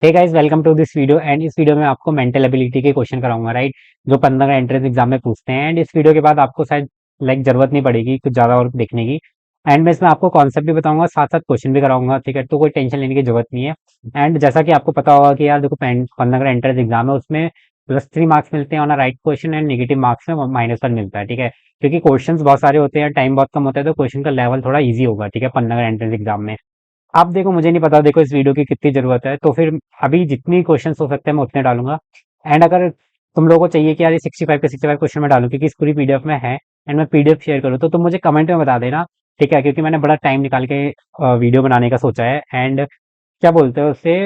Hey guys, welcome to this video. And इस video में आपको मेंटल एबिलिटी के क्वेश्चन कराऊंगा, राइट। जो 15 एंट्रेंस एग्जाम में पूछते हैं। एंड इस वीडियो के बाद आपको शायद जरूरत नहीं पड़ेगी कुछ ज्यादा और देखने की। एंड मैं इसमें आपको कॉन्सेप्ट भी बताऊंगा, साथ साथ क्वेश्चन भी कराऊंगा, ठीक है। तो कोई टेंशन लेने की जरूरत नहीं है। एंड जैसा कि आपको पता होगा कि यार देखो, 15 एंट्रेंस एग्जाम है, उसमें +3 मार्क्स मिलते हैं on right question, and negative marks में -1 मिलता है, ठीक है। क्योंकि क्वेश्चन बहुत सारे होते हैं, टाइम बहुत कम होता है, तो क्वेश्चन का लेवल थोड़ा ईजी होगा, ठीक है, 15 एंट्रेंस एग्जाम में। अब देखो, मुझे नहीं पता देखो इस वीडियो की कितनी जरूरत है, तो फिर अभी जितनी क्वेश्चन हो सकते हैं मैं उतने डालूंगा। एंड अगर तुम लोगों को चाहिए कि यार ये 65 के 65 क्वेश्चन में डालूं, क्योंकि इस पूरी पीडीएफ में है, एंड मैं पीडीएफ शेयर करूँ, तो तुम मुझे कमेंट में बता देना, ठीक है। क्योंकि मैंने बड़ा टाइम निकाल के वीडियो बनाने का सोचा है। एंड क्या बोलते हो उससे,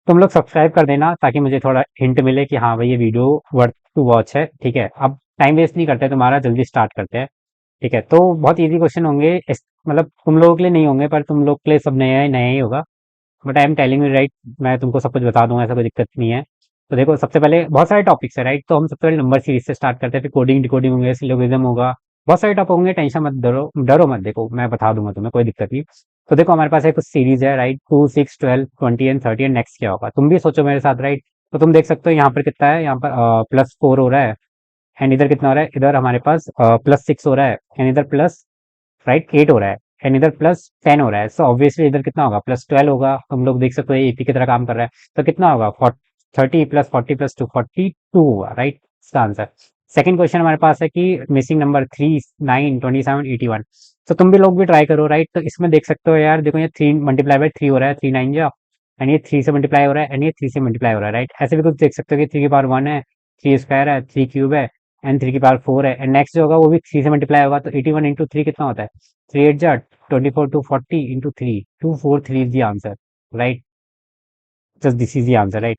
तुम लोग सब्सक्राइब कर देना, ताकि मुझे थोड़ा हिंट मिले कि हाँ भाई ये वीडियो वर्थ टू वॉच है, ठीक है। अब टाइम वेस्ट नहीं करते तुम्हारा, जल्दी स्टार्ट करते हैं, ठीक है। तो बहुत इजी क्वेश्चन होंगे मतलब तुम लोगों के लिए नहीं होंगे, पर तुम लोग के लिए सब नया नया ही होगा। But I am telling you, right. मैं तुमको सब कुछ बता दूंगा, ऐसा कोई दिक्कत नहीं है। तो देखो, सबसे पहले बहुत सारे टॉपिक्स है, राइट। तो हम सबसे पहले नंबर सीरीज से स्टार्ट करते हैं, फिर कोडिंग डिकोडिंग होंगे, सिलोगिज्म होगा। बहुत सारे टॉपिक होंगे, टेंशन मत, डरो डरो मत, देखो मैं बता दूंगा तुम्हें, कोई दिक्कत नहीं। तो देखो, हमारे पास एक कुछ सीरीज है, राइट। 2, 6, 12, 20 एंड 30, एंड नेक्स्ट क्या होगा तुम भी सोचो मेरे साथ, राइट। तो तुम देख सकते हो यहाँ पर कितना है, यहाँ पर +4 हो रहा है। एंड इधर कितना हो रहा है, इधर हमारे पास +6 हो रहा है। एंड इधर प्लस, राइट, 8 हो रहा है। एंड इधर +10 हो रहा है। सो ऑब्वियसली इधर कितना होगा, +12 होगा। हम लोग देख सकते हो एपी की तरह काम कर रहा है। तो कितना होगा, 30 + 40 + 2 42 होगा, राइट। इसका आंसर। सेकंड क्वेश्चन हमारे पास है कि मिसिंग नंबर 3, 9, 27, 81। तो तुम भी लोग भी ट्राई करो, राइट। तो इसमें देख सकते हो यार, देखो ये 3 × 3 हो रहा है, 3 9 जा। एंड ये 3 से मल्टीप्लाई हो रहा है, एंड ये 3 से मल्टीप्लाई हो रहा है, राइट। ऐसे भी कुछ देख सकते हो कि 3 की पावर 1 है, 3 स्क्वायर है, 3 क्यूब है, एंड 3 की पावर 4 है। एंड नेक्स्ट जो होगा वो भी 3 से मल्टीप्लाई होगा, तो 81 × 3 कितना होता है, 3 8 जा 24 2 40 × 3, 243 is the answer, right. Just this is the answer, right.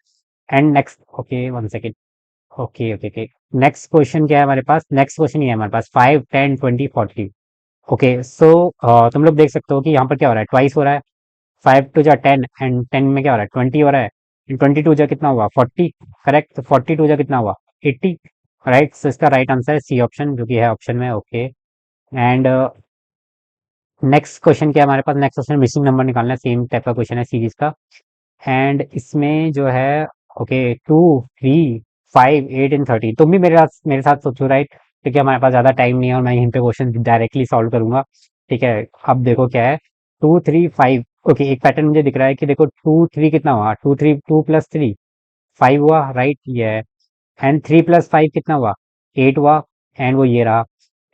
And next, okay, 1 second. Okay okay okay. Next question क्या है हमारे पास, नेक्स्ट क्वेश्चन ये है हमारे पास, 5 10 20 40। ओके, सो तुम लोग देख सकते हो कि यहाँ पर क्या हो रहा है, ट्वाइस हो रहा है। 5 2 जा 10, एंड 10 में क्या हो रहा है, 20 हो रहा है। एंड 22 जा कितना हुआ, 40, करेक्ट। तो 42 जा कितना हुआ, 80, राइट। सो इसका राइट आंसर है सी ऑप्शन, जो कि है ऑप्शन में, ओके। एंड नेक्स्ट क्वेश्चन क्या है हमारे पास, नेक्स्ट क्वेश्चन मिसिंग नंबर निकालना है, सेम टाइप का क्वेश्चन है सीरीज का। एंड इसमें जो है, ओके, 2 3 5 8 एंड 30। तुम भी मेरे साथ सोचो, राइट। क्योंकि हमारे पास ज्यादा टाइम नहीं है, और मैं यहीं पे क्वेश्चन डायरेक्टली सॉल्व करूंगा, ठीक है। अब देखो क्या है, 2 3 5। ओके, एक पैटर्न मुझे दिख रहा है कि देखो, 2 3 कितना हुआ, 2 + 3 5 हुआ, राइट, ये है। एंड 3 + 5 कितना हुआ, 8 हुआ। एंड वो ये रहा।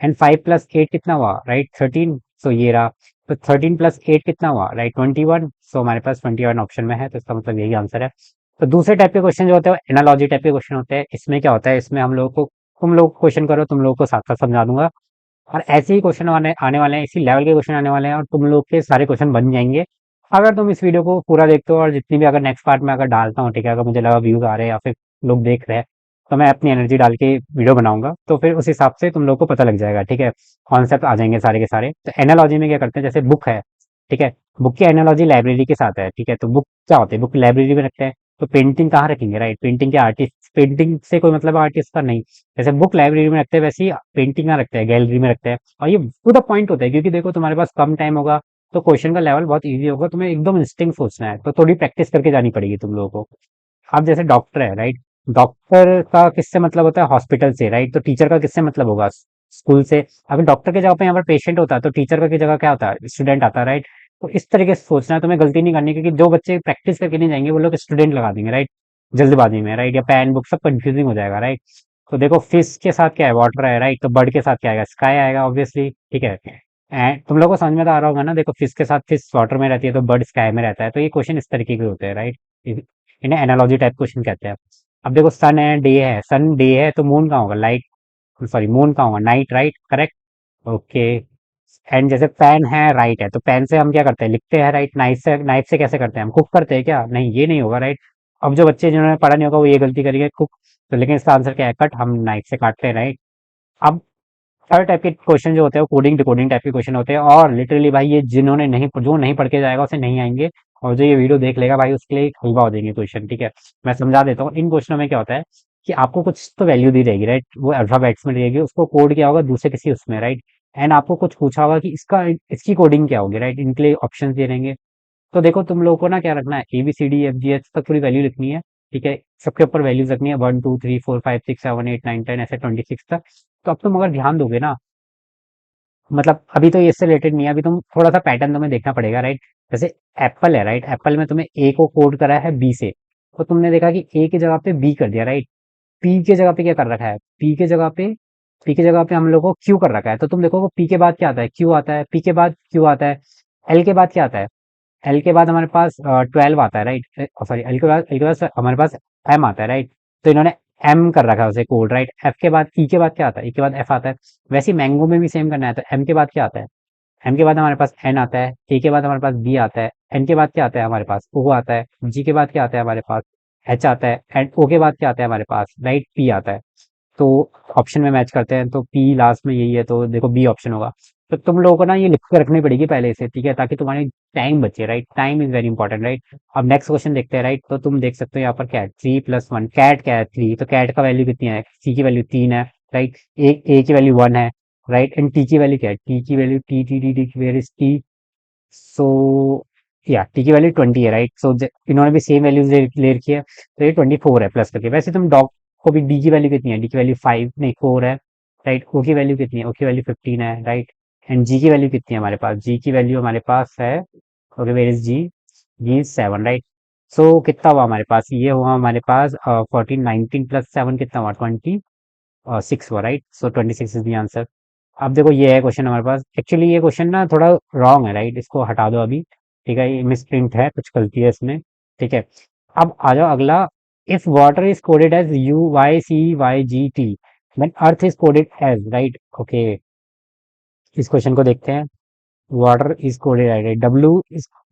एंड 5 + 8 कितना हुआ, राइट, 13। सो ये रहा। तो 13 + 8 कितना हुआ, राइट, 21। सो हमारे पास 21 ऑप्शन में है, तो इसका मतलब यही आंसर है। तो दूसरे टाइप के क्वेश्चन जो होते हैं, एनालॉजी टाइप के क्वेश्चन होते हैं। इसमें क्या होता है, इसमें हम लोग को, तुम लोग क्वेश्चन करो, तुम लोग को साथ साथ समझा दूंगा। और ऐसे ही क्वेश्चन आने आने वाले हैं, इसी लेवल के क्वेश्चन आने वाले हैं, और तुम लोग के सारे क्वेश्चन बन जाएंगे अगर तुम इस वीडियो को पूरा देखते हो। और जितनी भी, अगर नेक्स्ट पार्ट में अगर डालता हूँ, ठीक है, अगर मुझे लगा व्यूज आ रहे हैं या फिर लोग देख रहे हैं, तो मैं अपनी एनर्जी डाल के वीडियो बनाऊंगा, तो फिर उस हिसाब से तुम लोग को पता लग जाएगा, ठीक है। कॉन्सेप्ट आ जाएंगे सारे के सारे। तो एनालॉजी में क्या करते हैं, जैसे बुक है, ठीक है। बुक की एनालॉजी लाइब्रेरी के साथ है, ठीक है। तो बुक क्या होती है, बुक लाइब्रेरी में रखते हैं। तो पेंटिंग कहाँ रखेंगे, राइट। पेंटिंग के आर्टिस्ट, पेंटिंग से कोई मतलब आर्टिस्ट का नहीं। जैसे बुक लाइब्रेरी में रखते हैं, वैसे ही पेंटिंग कहाँ रखते हैं, गैलरी में रखते हैं। और ये टू द पॉइंट होता है, क्योंकि देखो तुम्हारे पास कम टाइम होगा, तो क्वेश्चन का लेवल बहुत इजी होगा। तुम्हें एकदम इंस्टिंक्ट सोचना है, तो थोड़ी प्रैक्टिस करके जानी पड़ेगी तुम लोगों को। अब जैसे डॉक्टर है, राइट। डॉक्टर का किससे मतलब होता है, हॉस्पिटल से, राइट। तो टीचर का किससे मतलब होगा, स्कूल से। अगर डॉक्टर की जगह पे यहाँ पर पेशेंट होता है, तो टीचर का की जगह क्या होता है, स्टूडेंट आता है, राइट। तो इस तरीके से सोचना है, तुम्हें गलती नहीं करनी, क्योंकि जो बच्चे प्रैक्टिस करके नहीं जाएंगे, वो लोग स्टूडेंट लगा देंगे, राइट, जल्दबाजी में, राइट। या पेन बुक सब कंफ्यूजिंग हो जाएगा, राइट। तो देखो, फिश के साथ क्या है, वाटर है, राइट। तो बर्ड के साथ क्या आएगा, स्काई आएगा, ऑब्वियसली, ठीक है। एंड तुम लोग को समझ में तो आ रहा होगा ना, देखो, फिश के साथ फिश वाटर में रहती है, तो बर्ड स्काई में रहता है। तो ये क्वेश्चन इस तरीके के होते हैं, राइट। इन्हें एनालॉजी टाइप क्वेश्चन कहते हैं। अब देखो, सन है, डे है, सन डे है, तो मून कहाँ होगा, लाइट, सॉरी, मून कहाँ होगा, night, right, correct, okay. And जैसे पेन है, राइट है, तो पेन से हम क्या करते हैं, लिखते हैं, राइट। नाइफ से कैसे करते हैं, हम कुक करते हैं क्या, नहीं, ये नहीं होगा, राइट। अब जो बच्चे जिन्होंने पढ़ा नहीं होगा, वो ये गलती करेंगे, कुक। तो लेकिन इसका आंसर क्या है, कट, हम नाइफ से काटते हैं, राइट। अब थर्ड टाइप के क्वेश्चन जो होते हैं, वो कोडिंग डिकोडिंग टाइप के क्वेश्चन होते हैं। और लिटरली भाई, ये जिन्होंने नहीं, जो नहीं पढ़ के जाएगा उसे नहीं आएंगे, और जो ये वीडियो देख लेगा भाई, उसके लिए हलवा हो जाएंगे क्वेश्चन, ठीक है। मैं समझा देता हूँ। इन क्वेश्चनों में क्या होता है कि आपको कुछ तो वैल्यू दी रहेगी, राइट। वो अल्फाबेट्स में रहेगी, उसको कोड किया होगा दूसरे किसी उसमें, राइट। एंड आपको कुछ पूछा होगा कि इसका, इसकी कोडिंग क्या होगी, राइट। इनके लिए ऑप्शन दे रहेंगे। तो देखो तुम लोगों को ना क्या रखना है, ABCDEFGH तक पूरी वैल्यू लिखनी है, ठीक है, सबके ऊपर वैल्यूज रखनी है, 1 2 3 4 5 6 7 8 9 10 ऐसे 26 तक। तो अब तुम अगर ध्यान दोगे ना, मतलब अभी तो ये इससे रिलेटेड नहीं है, अभी तुम थोड़ा सा पैटर्न तुम्हें देखना पड़ेगा, राइट। जैसे एप्पल है, राइट, एप्पल में तुम्हें ए को कोड करा है बी से, तो तुमने देखा कि ए की जगह पे बी कर दिया, राइट। पी के जगह पे क्या कर रखा है, पी के जगह पे हम लोग को क्यू कर रखा है, तो तुम देखो पी के बाद क्या आता है, क्यू आता है, पी के बाद क्यू आता है, एल के बाद क्या आता है, एल के बाद हमारे पास 12 आता है, राइट, सॉरी, एल के बाद हमारे पास एम आता है, राइट। तो इन्होंने एम कर रखा है उसे कोड, राइट। एफ के बाद ई के बाद क्या आता है, ई के बाद एफ आता है। वैसे ही मैंगो में भी सेम करना है, तो एम के बाद क्या आता है, एम के बाद हमारे पास एन आता है, ए के बाद हमारे पास बी आता है, एन के बाद क्या आता है हमारे पास, ओ आता है, जी के बाद क्या आता है हमारे पास, एच आता है, एंड ओ के बाद क्या आता है हमारे पास, राइट, पी आता है। तो ऑप्शन में मैच करते हैं, तो पी लास्ट में यही है, तो देखो बी ऑप्शन होगा। तो तुम लोगों को ना ये लिख के रखनी पड़ेगी पहले से, ठीक है, ताकि तुम्हारी टाइम बचे, right, time is very important, right. अब नेक्स्ट क्वेश्चन देखते हैं, राइट। तो तुम देख सकते हो यहाँ पर क्या है, 3 + 1, कैट क्या है, 3, तो कैट का वैल्यू कितनी है, सी की वैल्यू 3 है, राइट, ए की वैल्यू 1 है, राइट, एंड टी की वैल्यू क्या है, टी की value, T T T T where is T, so या टी की वैल्यू 20 है, राइट। सो इन्होंने भी सेम वैल्यूज ले रखी है, तो ये 24 है प्लस करके। वैसे तुम डॉग को भी, डी की वैल्यू कितनी है, डी की वैल्यू 5 नहीं 4 है, राइट। ओ की वैल्यू कितनी है, ओ की वैल्यू 15 है, राइट। एंड जी की वैल्यू कितनी है हमारे पास, जी की वैल्यू हमारे पास है, okay, where is G, G 7, right. So कितना हुआ हमारे पास, ये हुआ हमारे पास 14, 19 + 7 कितना हुआ, 26 हुआ, right. So 26 is the answer. अब देखो ये है क्वेश्चन हमारे पास, एक्चुअली ये क्वेश्चन ना थोड़ा रॉन्ग है, राइट, इसको हटा दो अभी, ठीक है, ये मिस प्रिंट है, कुछ गलती है इसमें, ठीक है। अब आ जाओ अगला, if water is coded as UYCYGT then earth is coded as, right, okay. इस क्वेश्चन को देखते हैं, water is coded as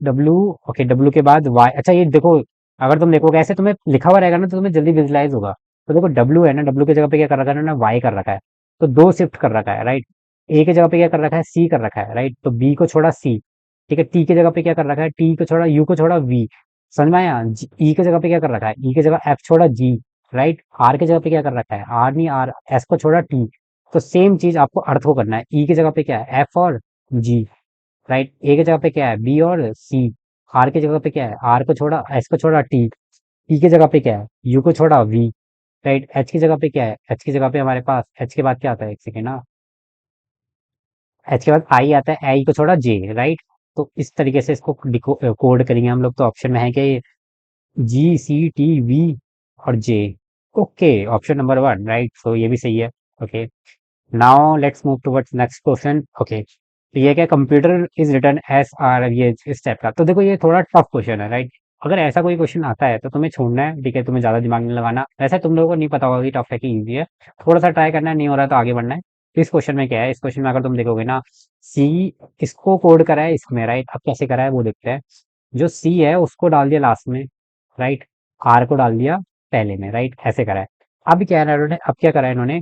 W, okay, W के बाद वाई, अच्छा ये देखो, अगर तुम देखोगे ऐसे तुम्हें लिखा हुआ रहेगा ना, तो तुम्हें जल्दी विजुलाइज होगा। तो देखो डब्ल्यू है ना, डब्ल्यू की जगह पे क्या कर रखा है ना, वाई कर रखा है, तो दो शिफ्ट कर रखा है, राइट। ए की जगह पे क्या कर रखा है, सी कर रखा है, राइट, तो बी को छोड़ा सी, ठीक है। टी की जगह पे क्या कर रखा है, टी को छोड़ा यू को छोड़ा वी, समझ में आया। ई की जगह पे क्या कर रखा है, ई की जगह एफ छोड़ा जी, राइट। आर की जगह पे क्या कर रखा है, आर नहीं आर, एस को छोड़ा टी। तो सेम चीज आपको अर्थ को करना है, ई की जगह पे क्या है, एफ और जी, राइट। ए की जगह पे क्या है, बी और सी। आर की जगह पे क्या है, आर को छोड़ा, एस को छोड़ा टी। टी की जगह पे क्या है, यू को छोड़ा वी, राइट। एच की जगह पे क्या है, एच की जगह पे हमारे पास, एच के बाद क्या आता है, एक सेकेंड ना, एच के बाद आई आता है, आई को छोड़ा जे, राइट। तो इस तरीके से इसको कोड करेंगे हम लोग, तो ऑप्शन में है कि GCTV और जे, ओके, ऑप्शन नंबर 1, राइट। सो ये भी सही है, okay. Now let's move towards next question, okay. तो ये क्या, computer is return S R, ये इस टाइप का। तो देखो ये थोड़ा टफ क्वेश्चन है, राइट। अगर ऐसा कोई क्वेश्चन आता है तो तुम्हें छोड़ना है, ठीक है, तुम्हें ज्यादा दिमाग नहीं लगाना। वैसे तुम लोगों को नहीं पता होगा कि टफ है कि इजी है, थोड़ा सा ट्राई करना है, नहीं हो रहा तो आगे बढ़ना है। इस क्वेश्चन में क्या है, इस क्वेश्चन में अगर तुम देखोगे ना, सी इसको कोड करा है इसमें, राइट। अब कैसे करा है वो देखते हैं। जो सी है उसको डाल दिया लास्ट में, राइट, आर को डाल दिया पहले में, राइट, ऐसे करा है। अब क्या है इन्होंने, अब क्या करा है इन्होंने,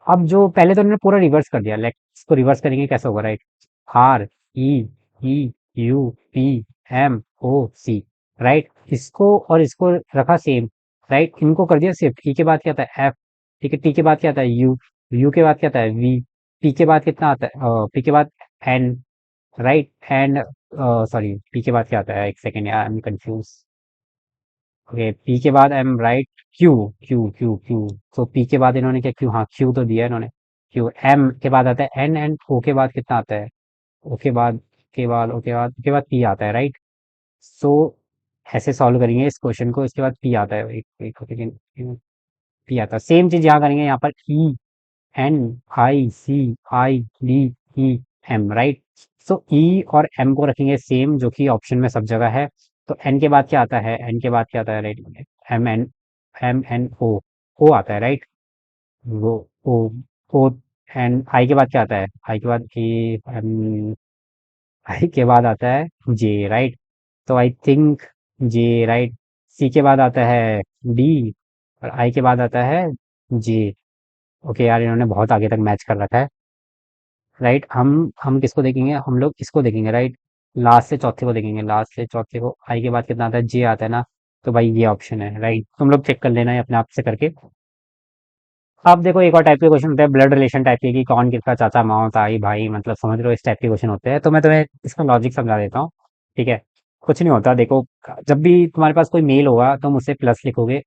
अब जो पहले तो इन्होंने पूरा रिवर्स कर दिया, लाइक इसको रिवर्स करेंगे कैसे होगा, right. R E E U P M O C, right. इसको और इसको रखा सेम, राइट, इनको कर दिया शिफ्ट। ई के बाद क्या आता है, एफ, ठीक है। टी के बाद क्या आता है, यू, यू के बाद क्या आता है, वी, टी के बाद कितना आता है, पी के बाद N, right. And sorry, P के बाद क्या आता है, एक सेकेंड यार, I am confuse, okay, P के बाद एम, राइट, क्यू, क्यू, तो पी के बाद इन्होंने क्या, क्यू, हाँ क्यू तो दिया है इन्होंने, क्यू। एम के बाद आता है एन, एंड ओ के बाद कितना आता है, ओ के बाद, पी आता है, राइट। सो ऐसे सॉल्व करेंगे इस क्वेश्चन को, इसके बाद पी आता है, एक एक सेकंड, पी आता है, सेम चीज यहाँ करेंगे, यहाँ पर E N I C I D E M, right. So E और एम को रखेंगे सेम, जो कि ऑप्शन में सब जगह है। तो एन के बाद क्या आता है, एन के बाद क्या आता है, राइट, एम एन ओ, ओ आता है, राइट, वो ओ, ओ। एंड आई के बाद क्या आता है, आई के बाद एम, आई के बाद आता है जे, राइट। तो आई थिंक जे, राइट। सी के बाद आता है डी, और आई के बाद आता है जे। ओके यार, इन्होंने बहुत आगे तक मैच कर रखा है, राइट। हम किसको देखेंगे, हम लोग इसको देखेंगे, राइट। लास्ट से चौथे को देखेंगे, लास्ट से चौथे को, आई के बाद कितना आता है, जे आता है ना। तो भाई ये ऑप्शन है, राइट। तुम लोग चेक कर लेना है अपने आप से करके। अब देखो एक और टाइप के क्वेश्चन होते हैं, ब्लड रिलेशन टाइप के, कि कौन किसका चाचा, मामा, ताई, भाई, मतलब समझ लो इस टाइप के क्वेश्चन होते हैं। तो मैं तुम्हें इसका लॉजिक समझा देता हूँ, ठीक है। कुछ नहीं होता देखो, जब भी तुम्हारे पास कोई मेल होगा तुम उसे प्लस लिखोगे,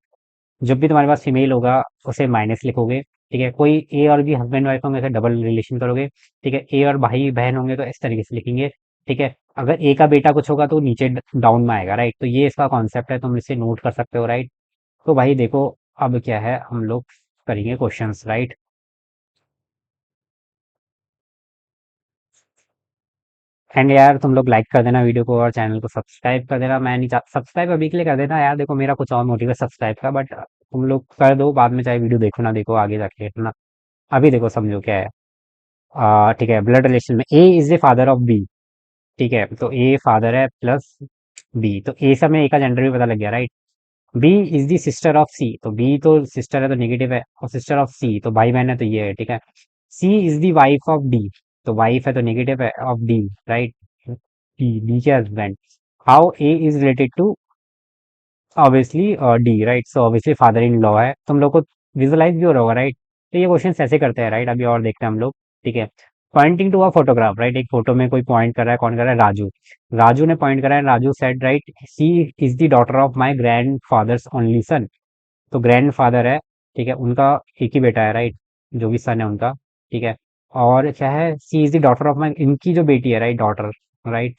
जब भी तुम्हारे पास फीमेल होगा उसे माइनस लिखोगे। ठीक है, कोई ए और बी हस्बैंड वाइफ होंगे तो डबल रिलेशन करोगे। ठीक है, ए और भाई बहन होंगे तो इस तरीके से लिखेंगे। ठीक है, अगर ए का बेटा कुछ होगा तो नीचे डाउन में आएगा, राइट। तो ये इसका कॉन्सेप्ट है, तुम इसे नोट कर सकते हो, राइट। तो भाई देखो, अब क्या है, हम लोग करेंगे क्वेश्चंस, राइट। एंड यार तुम लोग लाइक कर देना वीडियो को और चैनल को सब्सक्राइब कर देना। मैं नहीं चाहता सब्सक्राइब अभी के लिए कर देना यार, देखो मेरा कुछ और मोटिव है सब्सक्राइब का, बट तुम लोग कर दो बाद में, चाहे वीडियो देखो ना देखो आगे जाके ना। अभी देखो समझो क्या है। ठीक है, ब्लड रिलेशन में A is the father of B. ठीक है, तो ए फादर है प्लस बी, तो ए से हमें ए का जेंडर भी पता लग गया, right. B is the sister of C, तो बी तो सिस्टर है तो नेगेटिव है, और सिस्टर ऑफ सी तो भाई बहन है तो ये है, ठीक है। C is the wife of D, तो वाइफ है तो नेगेटिव है ऑफ डी, राइट। डी के husband. How A is related to obviously D, right. So obviously father in law है, तुम लोग को विजुअलाइज भी हो रहा होगा, राइट। तो ये क्वेश्चन ऐसे करते हैं, राइट। अभी और देखते हैं हम लोग। ठीक है, pointing to a photograph, right. एक फोटो में कोई पॉइंट कर रहा है, कौन कर रहा है, राजू। राजू ने पॉइंट करा है, Raju said, right, she is the daughter of my grandfather's only son. तो ग्रैंड फादर है, ठीक है, उनका एक ही बेटा है, राइट, जो भी सन है उनका। ठीक है, और क्या है, C is the daughter of my, इनकी जो बेटी है, राइट, डॉटर, राइट,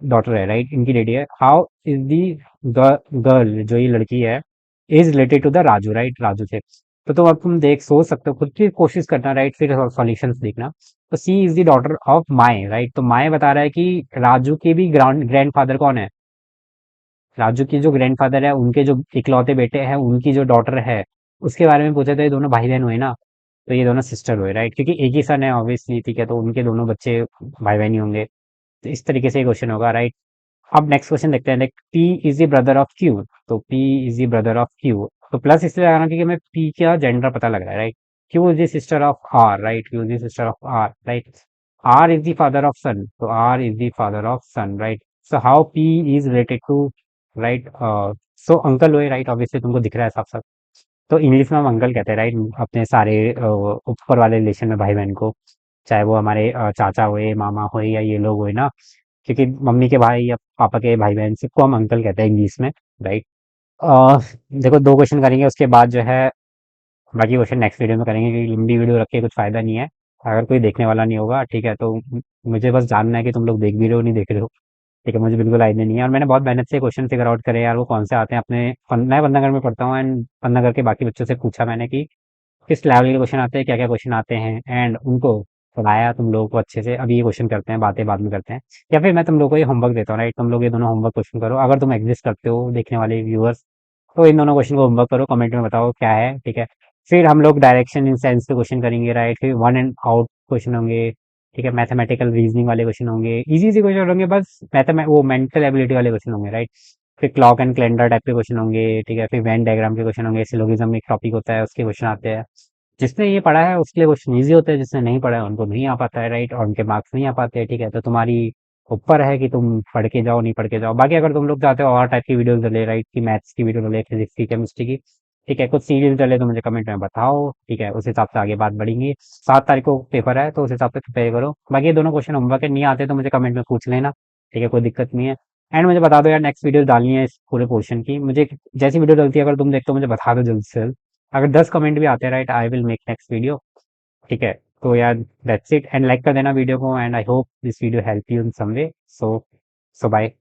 डॉटर है, राइट, इनकी लेडी है। हाउ इज दी गर्ल, जो ये लड़की है, is related to the Raju, right, Raju से। तो तुम अब तुम देख सोच सकते हो, खुद की कोशिश करना, राइट, फिर सॉल्यूशंस देखना। तो सी इज द डॉटर ऑफ माए, राइट, तो माए बता रहा है कि राजू के भी ग्रैंड फादर कौन है, राजू के जो ग्रैंड फादर है उनके जो इकलौते बेटे हैं उनकी जो डॉटर है, उसके बारे में पूछा। तो ये दोनों भाई बहन हुए ना, तो ये दोनों सिस्टर हुए, राइट, क्योंकि एक ही सन है ऑब्वियसली, ठीक है, तो उनके दोनों बच्चे भाई बहन ही होंगे। तो इस तरीके से क्वेश्चन होगा, राइट। अब नेक्स्ट क्वेश्चन देखते हैं, like P is the brother of Q, तो P is the brother of Q, तो प्लस इसलिए लगाना क्योंकि हमें पी का जेंडर पता लग रहा है, right. Q is the sister of R, right, Q is the sister of R, right. R is the father of son, तो R is the father of son, right. So how P is related to, right, so uncle हुए, right, obviously तुमको दिख रहा है साफ साफ। तो English में हम अंकल कहते हैं, राइट, अपने सारे ऊपर वाले रिलेशन में भाई बहन को, चाहे वो हमारे चाचा हुए, मामा हुए, या ये लोग हुए ना, क्योंकि मम्मी के भाई या पापा के भाई बहन सबको हम अंकल कहते हैं इंग्लिश में, राइट। अ, देखो दो क्वेश्चन करेंगे उसके बाद जो है बाकी क्वेश्चन नेक्स्ट वीडियो में करेंगे, क्योंकि लंबी वीडियो रख के कुछ फायदा नहीं है अगर कोई देखने वाला नहीं होगा, ठीक है। तो मुझे बस जानना है कि तुम लोग देख भी रहे हो नहीं देख रहे हो, ठीक है, मुझे बिल्कुल आइडिया नहीं है। और मैंने बहुत मेहनत से क्वेश्चन फिगर आउट करे यार, वो कौन से आते हैं अपने मैं पन्नागर में पढ़ता हूँ, एंड पन्नागर के बाकी बच्चों से पूछा मैंने कि किस लेवल के क्वेश्चन आते हैं, क्या क्या क्वेश्चन आते हैं, एंड उनको पढ़ाया तुम लोगों को अच्छे से। अभी ये क्वेश्चन करते हैं, बातें बाद में करते हैं, या फिर मैं तुम लोगों को ये होमवर्क देता हूँ, राइट। तुम लोग ये दोनों होमवर्क क्वेश्चन करो, अगर तुम एग्जिस्ट करते हो देखने वाले व्यूअर्स, तो इन दोनों क्वेश्चन को होमवर्क करो, कमेंट में बताओ क्या है, ठीक है। फिर हम लोग डायरेक्शन इन सेंस के क्वेश्चन करेंगे, राइट। फिर वन एंड आउट क्वेश्चन होंगे, ठीक है। मैथमेटिकल रीजनिंग वाले क्वेश्चन होंगे, इजी इजी क्वेश्चन होंगे, बस वो मेंटल एबिलिटी वाले क्वेश्चन होंगे, राइट। फिर क्लॉक एंड कैलेंडर टाइप के क्वेश्चन होंगे, ठीक है। फिर वेन डायग्राम के क्वेश्चन होंगे, सिलोगिज्म एक टॉपिक होता है उसके क्वेश्चन आते हैं। जिसने ये पढ़ा है उसके लिए क्वेश्चन ईजी होते हैं, जिसने नहीं पढ़ा है उनको नहीं आ पाता है, राइट, और उनके मार्क्स नहीं आ पाते हैं, ठीक है। तो तुम्हारी ऊपर है कि तुम पढ़ के जाओ नहीं पढ़ के जाओ। बाकी अगर तुम लोग चाहते हो और टाइप की वीडियोस डले, राइट, की मैथ्स की वीडियो डले, फिजिक्स की, केमिस्ट्री की, ठीक है, कुछ सीरीज डले, तो मुझे कमेंट में बताओ, ठीक है। उस हिसाब से आगे बात बढ़ेंगी। 7 तारीख को पेपर है तो उस हिसाब से प्रिपेयर करो। बाकी ये दोनों क्वेश्चन होमवर्क के नहीं आते तो मुझे कमेंट में पूछ लेना, ठीक है, कोई दिक्कत नहीं है। एंड मुझे बता दो यार नेक्स्ट वीडियो डालनी है इस पूरे पोर्शन की, मुझे जैसी वीडियो डलती है अगर तुम देखते हो मुझे बता दो जल्द से जल्द। अगर 10 कमेंट भी आते हैं, right, I will make next video, ठीक है। तो यार दैट्स इट, एंड लाइक कर देना वीडियो को, and I hope this video help you in some way. So bye.